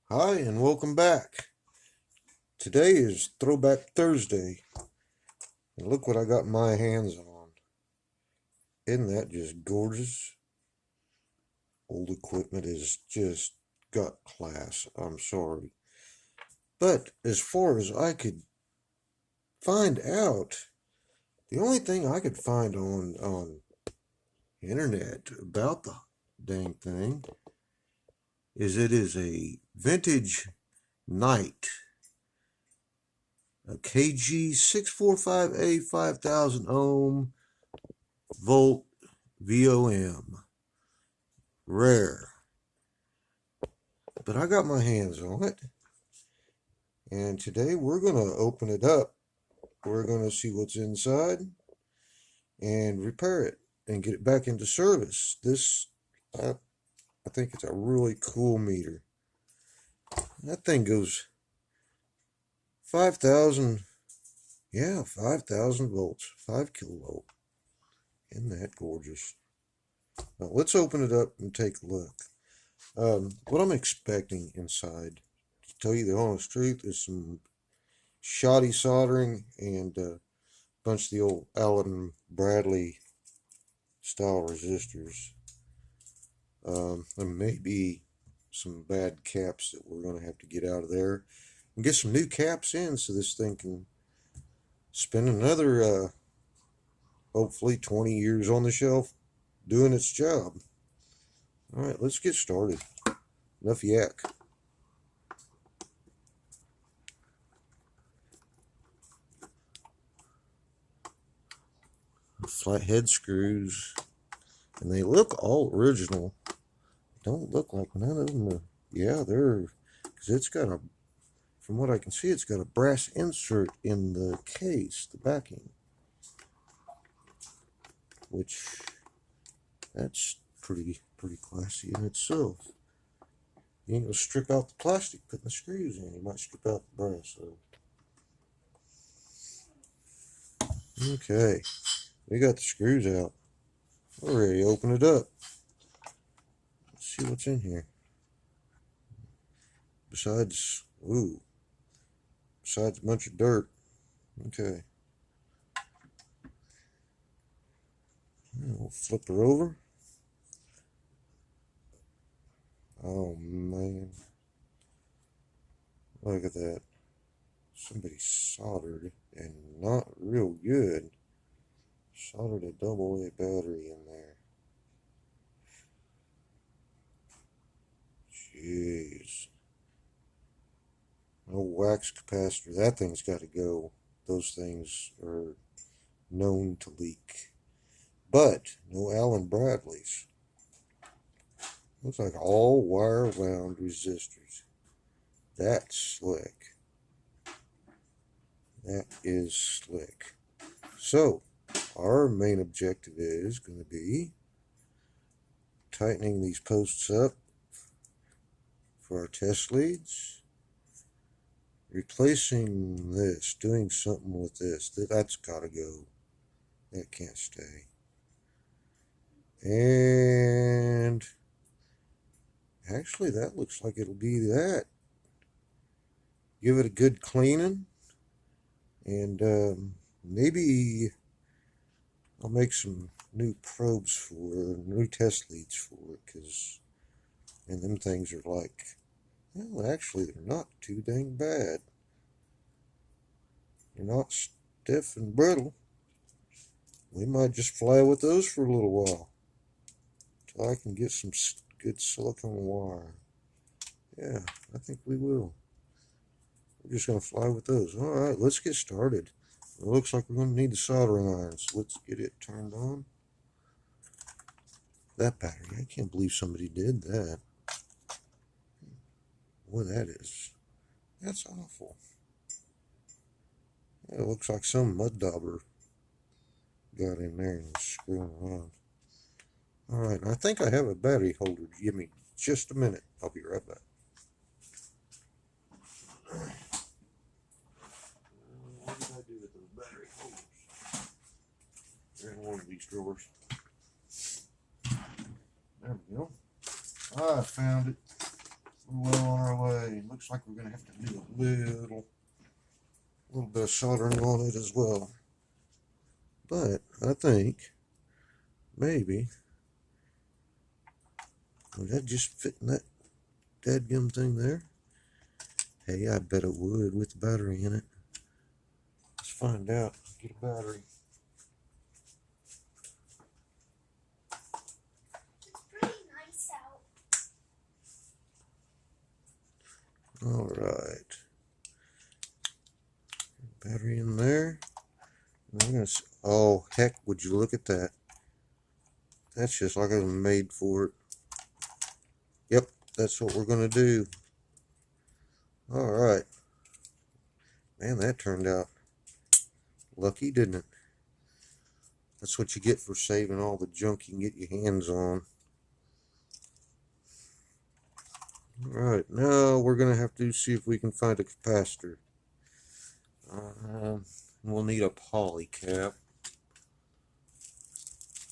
Hi, and welcome back. Today is Throwback Thursday, and look what I got my hands on. Isn't that just gorgeous? Old equipment is just got class. I'm sorry. But as far as I could find out, the only thing I could find on the internet about the dang thing is it is a vintage Knight, a KG645A 5000 ohm volt VOM. Rare. But I got my hands on it. And today we're going to open it up. We're going to see what's inside and repair it and get it back into service. I think it's a really cool meter. That thing goes 5,000, 5,000 volts, 5 kilovolt. Isn't that gorgeous? Now let's open it up and take a look. What I'm expecting inside, to tell you the honest truth, is some shoddy soldering and a bunch of the old Allen Bradley style resistors. There may be some bad caps that we're going to have to get out of there and get some new caps in so this thing can spend another hopefully 20 years on the shelf doing its job. All right, let's get started. Enough yak. Flathead screws, and they look all original. Don't look like none of them are. Yeah, they're, because it's got a, from what I can see, it's got a brass insert in the case, the backing, which that's pretty classy in itself. You ain't gonna strip out the plastic putting the screws in. You might strip out the brass. So. Okay, we got the screws out. We're ready to open it up. Let's see what's in here. Besides a bunch of dirt. Okay. We'll flip her over. Oh man. Look at that. Somebody soldered, and not real good. Soldered a double A battery in there. Jeez. No wax capacitor. That thing's got to go. Those things are known to leak. But no Allen Bradleys. Looks like all wire wound resistors. That's slick. That is slick. So, our main objective is going to be tightening these posts up for our test leads, replacing this, doing something with this. That's got to go. That can't stay. And actually, that looks like it'll be that. Give it a good cleaning, and maybe I'll make some new probes for, new test leads for it, and them things are like, well, actually, they're not too dang bad. They're not stiff and brittle. We might just fly with those for a little while till I can get some good silicone wire. Yeah, I think we will. We're just going to fly with those. All right, let's get started. It looks like we're going to need the soldering iron, so let's get it turned on. That battery, I can't believe somebody did that. Boy, that's awful. Yeah, it looks like some mud dauber got in there and screwing around. All right, I think I have a battery holder. Give me just a minute. I'll be right back. What did I do with those battery holders? They're in one of these drawers. There we go. I found it. We're well on our way. looks like we're going to have to do a little bit of soldering on it as well. But I think maybe, would that just fit in that dadgum thing there? Hey, I bet it would with the battery in it. Let's find out. Get a battery. It's pretty nice out. All right. Battery in there. I'm gonna. Oh heck! Would you look at that? That's just like I was made for it. Yep, that's what we're gonna do. All right. Man, that turned out lucky, didn't it? That's what you get for saving all the junk you can get your hands on. Alright, now we're going to have to see if we can find a capacitor. We'll need a poly cap.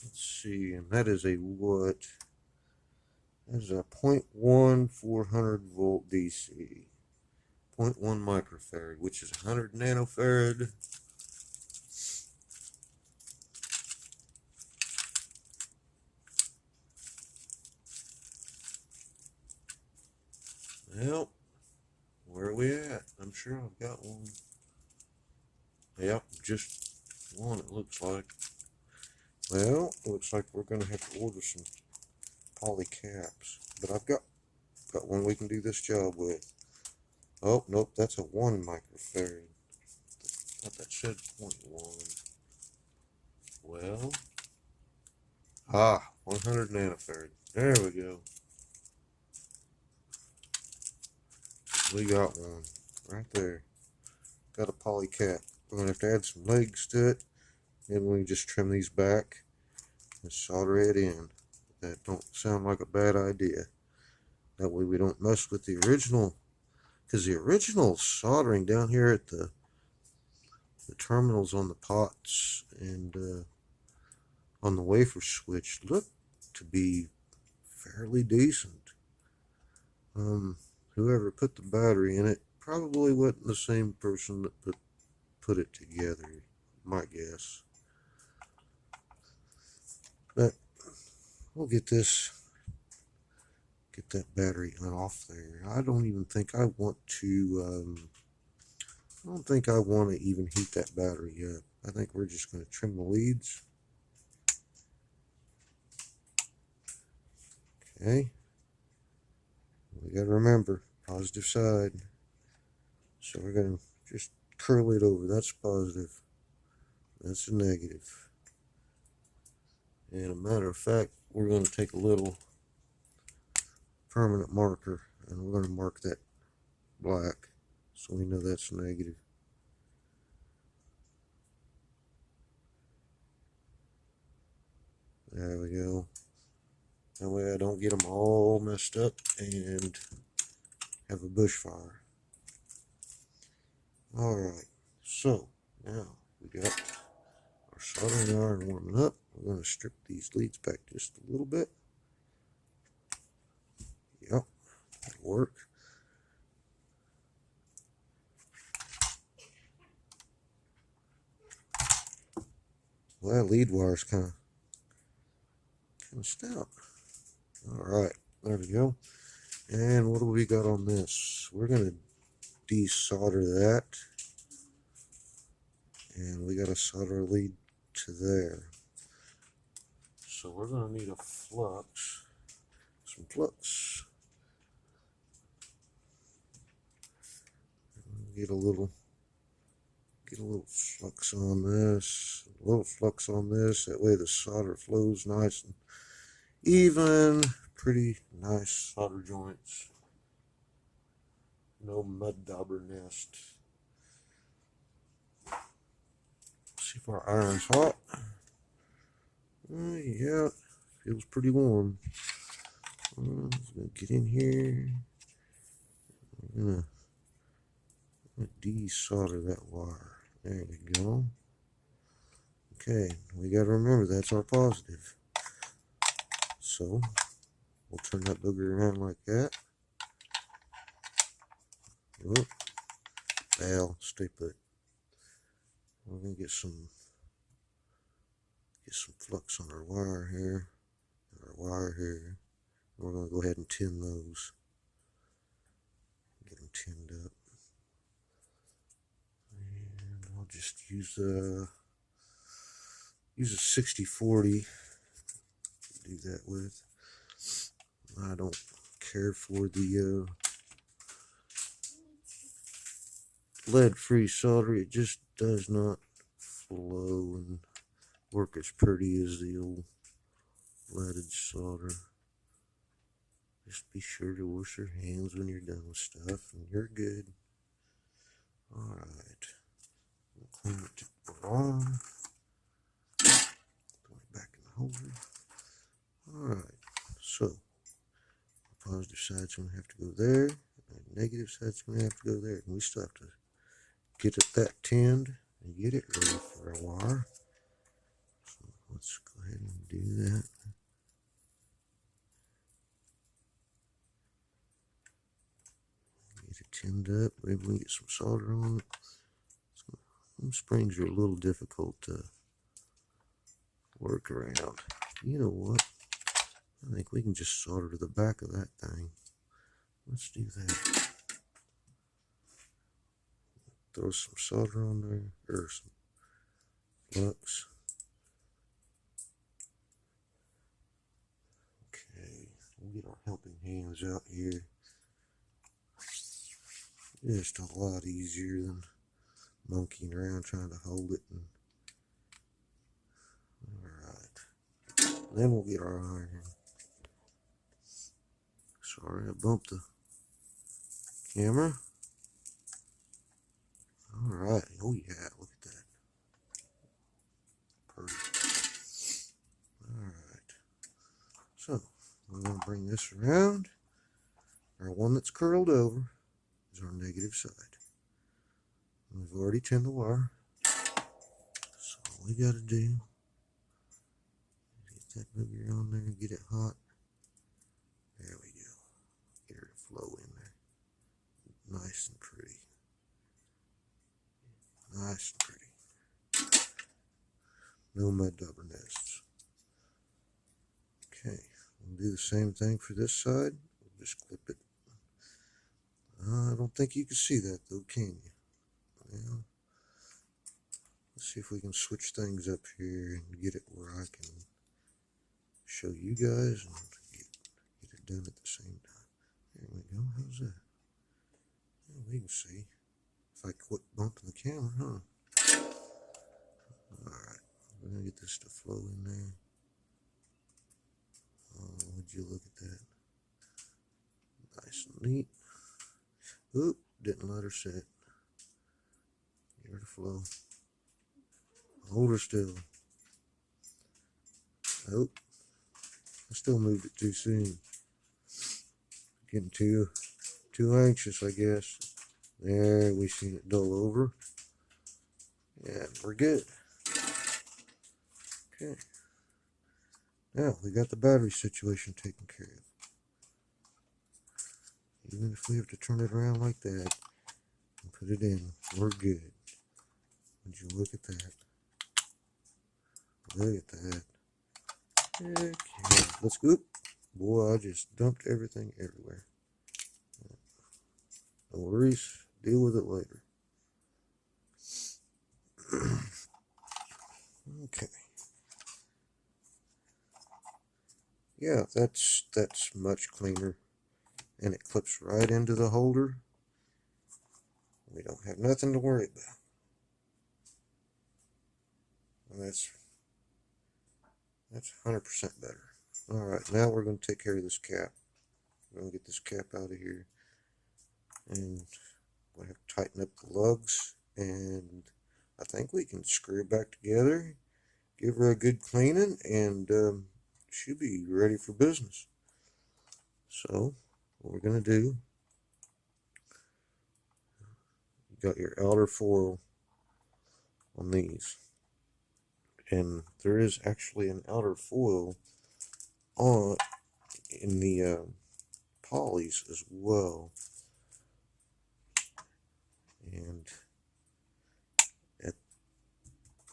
Let's see, and that is a what? That is a 0.1 400 volt DC. 0.1 microfarad, which is 100 nanofarad. Well, where are we at? I'm sure I've got one. Yep, just one it looks like. Well, it looks like we're going to have to order some poly caps. But I've got one we can do this job with. Oh, nope, that's a 1 microfarad. I thought that said 0.1. Well, 100 nanofarad. There we go. We got one right there. Got a poly cap. We're going to have to add some legs to it. And we can just trim these back and solder it in. That don't sound like a bad idea. That way we don't mess with the original. Because the original soldering down here at the terminals on the pots and on the wafer switch looked to be fairly decent. Whoever put the battery in it probably wasn't the same person that put it together, my guess. But we'll get that battery off there. I don't even think I want to, I don't think I want to even heat that battery up. I think we're just going to trim the leads. Okay. We got to remember, positive side. So we're going to just curl it over. That's positive. That's a negative. And a matter of fact, we're going to take a little permanent marker and we're going to mark that black so we know that's negative. There we go. That way I don't get them all messed up and have a bushfire. Alright, so now we got our soldering iron warming up. We're going to strip these leads back just a little bit. Yep, that'll work. Well, that lead wire's kind of stout. Alright, there we go. And what do we got on this? We're going to desolder that. And we got to solder a lead to there. So we're going to need a flux. Some flux. Get a little flux on this. A little flux on this. That way the solder flows nice and even. Pretty nice solder joints. No mud dauber nest. See if our iron's hot. Yeah, feels pretty warm. I'm gonna get in here. I'm gonna desolder that wire. There we go. Okay, we gotta remember that's our positive. So we'll turn that booger around like that. Oh, Al, stay put. We're gonna get some flux on our wire here. We're gonna go ahead and tin those. Get them tinned up. And I'll just use a 60-40 to do that with. I don't care for the lead-free solder. It just does not flow and work as pretty as the old leaded solder. Just be sure to wash your hands when you're done with stuff, and you're good. Alright. Clean it to put on. Put it back in the holder. Alright. So, the positive side's going to have to go there. The negative side's going to have to go there. And we still have to get that tinned and get it ready for our wire. So, let's go ahead and do that. Get it tinned up. Maybe we can get some solder on it. Some springs are a little difficult to work around. You know what? I think we can just solder to the back of that thing. Let's do that. Throw some solder on there, or some flux. Okay, we'll get our helping hands out here. Just a lot easier than monkeying around trying to hold it. Alright. Then we'll get our iron in. Sorry, I bumped the camera. Alright. Oh yeah, look at that. Perfect. Alright. So, we're going to bring this around. Our one that's curled over is our negative side. We've already tinned the wire. So all we got to do is get that booger on there and get it hot. There we go. Get her to flow in there. Nice and pretty. Nice and pretty. No mud dauber nests. Okay, we'll do the same thing for this side. We'll just clip it. I don't think you can see that though, can you? Well, let's see if we can switch things up here and get it where I can show you guys and get it done at the same time. There we go. How's that? Yeah, we can see. If I quit bumping the camera, huh? Alright, we're going to get this to flow in there. Oh, would you look at that? Nice and neat. Oop, didn't let her sit. Get her to flow. Hold her still. Nope. I still moved it too soon. Getting too anxious, I guess. There, we seen it dull over. Yeah, we're good. Okay. Now, we got the battery situation taken care of. Even if we have to turn it around like that and put it in, we're good. Would you look at that? Look at that. Okay, let's go. Boy, I just dumped everything everywhere. No worries. Deal with it later. Okay. Yeah, that's much cleaner. And it clips right into the holder. We don't have nothing to worry about. And that's 100% better. Alright, now we're going to take care of this cap. We're going to get this cap out of here. And we'll have to tighten up the lugs. And I think we can screw it back together. Give her a good cleaning. And she'll be ready for business. So, what we're going to do. You got your outer foil on these. And there is actually an outer foil on in the polys as well.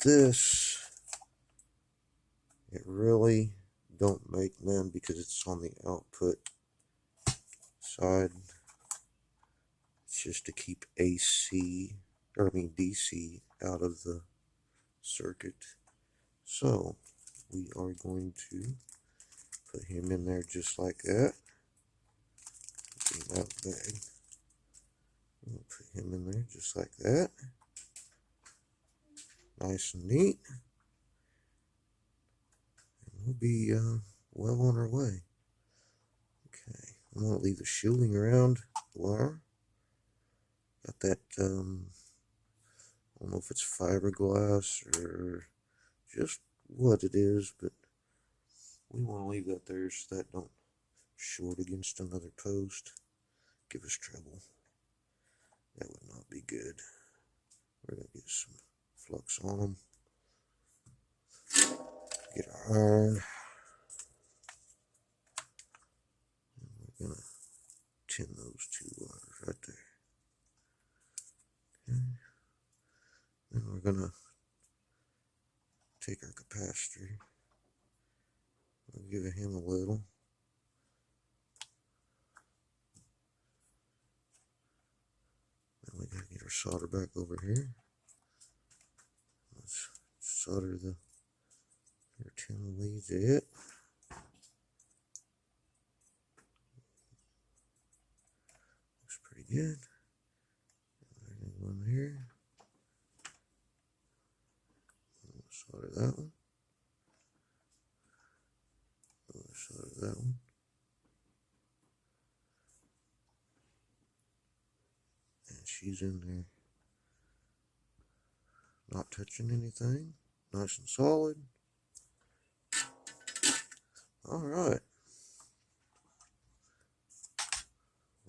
this, it really don't make none because it's on the output side. It's just to keep DC, or I mean DC, out of the circuit. So we are going to put him in there just like that. Get him out of the bag. We'll put him in there just like that. Nice and neat. And we'll be well on our way. Okay, I'm going to leave the shielding around the wire. Got that, I don't know if it's fiberglass or just what it is, but we want to leave that there so that don't short against another post. Give us trouble. That would not be good. We're going to get some flux on them. Get our iron. And we're going to tin those two wires right there. Okay. Then we're going to take our capacitor. We'll give him a little. Then we got to get our solder back over here. Let's solder the tin leads it. Looks pretty good. One here. Solder that one. Solder that one. And she's in there. Not touching anything. Nice and solid. Alright.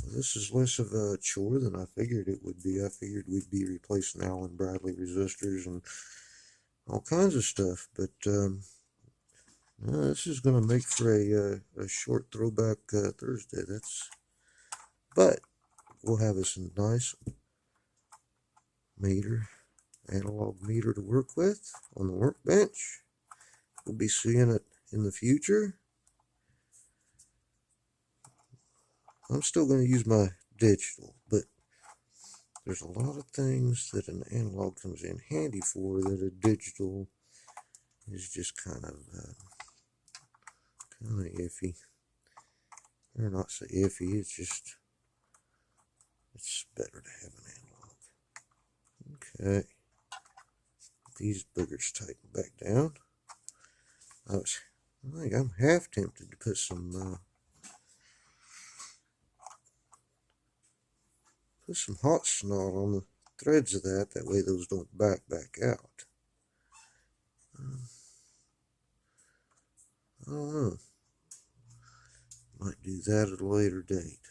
Well, this is less of a chore than I figured it would be. I figured we'd be replacing Allen Bradley resistors and all kinds of stuff, but no, this is going to make for a short throwback Thursday. But we'll have us a nice meter, analog meter to work with on the workbench. We'll be seeing it in the future. I'm still going to use my digital, but there's a lot of things that an analog comes in handy for that a digital is just kind of iffy. Or not so iffy, it's better to have an analog. Okay. These boogers tighten back down. I think I'm half tempted to put some hot snot on the threads of that way those don't back out. I don't know. Might do that at a later date.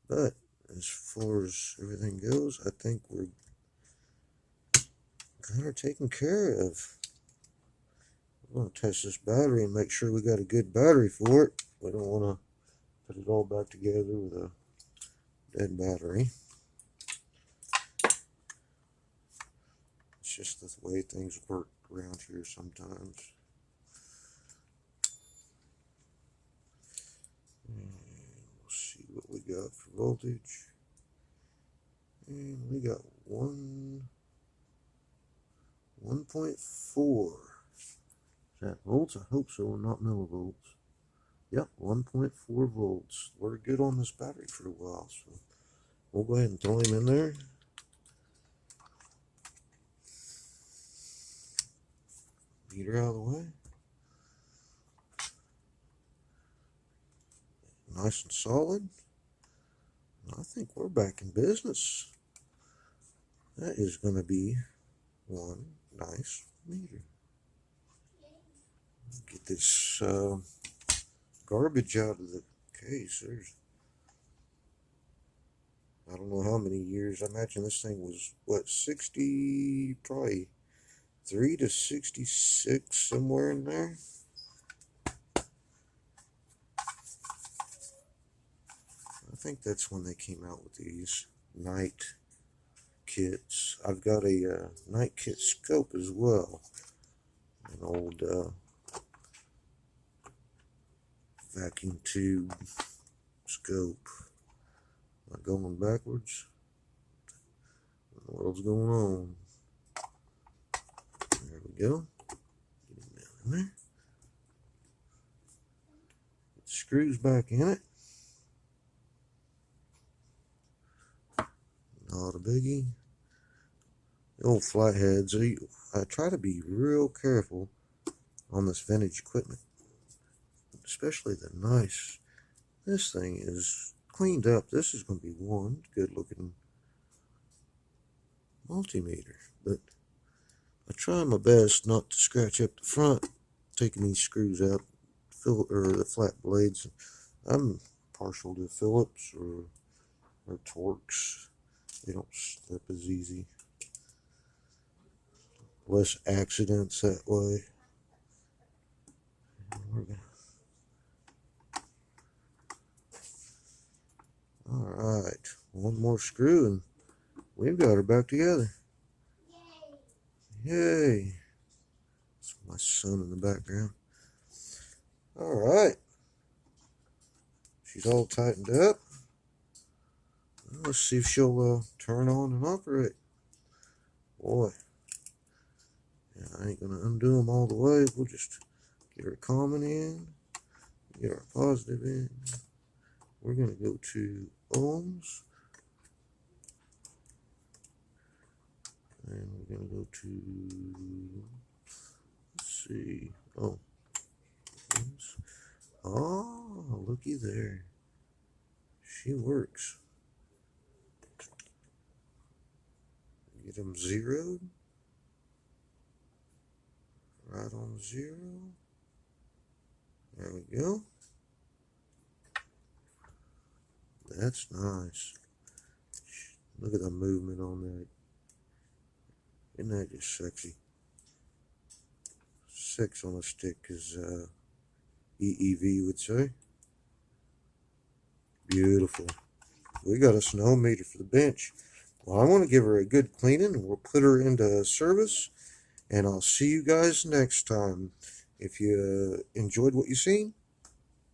But as far as everything goes, I think we're kind of taken care of. I'm going to test this battery and make sure we got a good battery for it. We don't want to put it all back together with a dead battery. It's just the way things work around here sometimes. And we'll see what we got for voltage. And we got 1.4. Is that volts? I hope so, not millivolts. Yep, 1.4 volts. We're good on this battery for a while, so we'll go ahead and throw him in there. Meter out of the way. Nice and solid. I think we're back in business. That is going to be one nice meter. Get this garbage out of the case. I don't know how many years. I imagine this thing was, what, 60, probably 3 to 66, somewhere in there. I think that's when they came out with these night kits. I've got a night kit scope as well. An old vacuum tube scope. Am I going backwards? What in the world's going on? There we go. Get him down in there. Get the screws back in it. Not a biggie. The old flatheads. I try to be real careful on this vintage equipment, especially the nice. This thing is cleaned up. This is going to be one good looking multimeter, but I try my best not to scratch up the front, taking these screws out, the flat blades. I'm partial to Phillips or Torx. They don't slip as easy. Less accidents that way. Alright, one more screw and we've got her back together. Yay! That's my son in the background. Alright. She's all tightened up. Let's see if she'll turn on and operate. Boy. Yeah, I ain't going to undo them all the way. We'll just get our common in. Get our positive in. We're going to go to ohms. And we're going to go to, let's see, oh, looky there. She works. Get them zeroed. Right on 0. There we go. That's nice. Look at the movement on that. Isn't that just sexy? 6 on a stick, as EEV would say. Beautiful. We got a snow meter for the bench. Well, I want to give her a good cleaning, and we'll put her into service. And I'll see you guys next time. If you enjoyed what you've seen,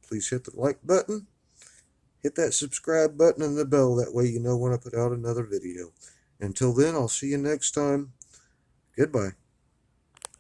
please hit the like button. Hit that subscribe button and the bell. That way you know when I put out another video. Until then, I'll see you next time. Goodbye.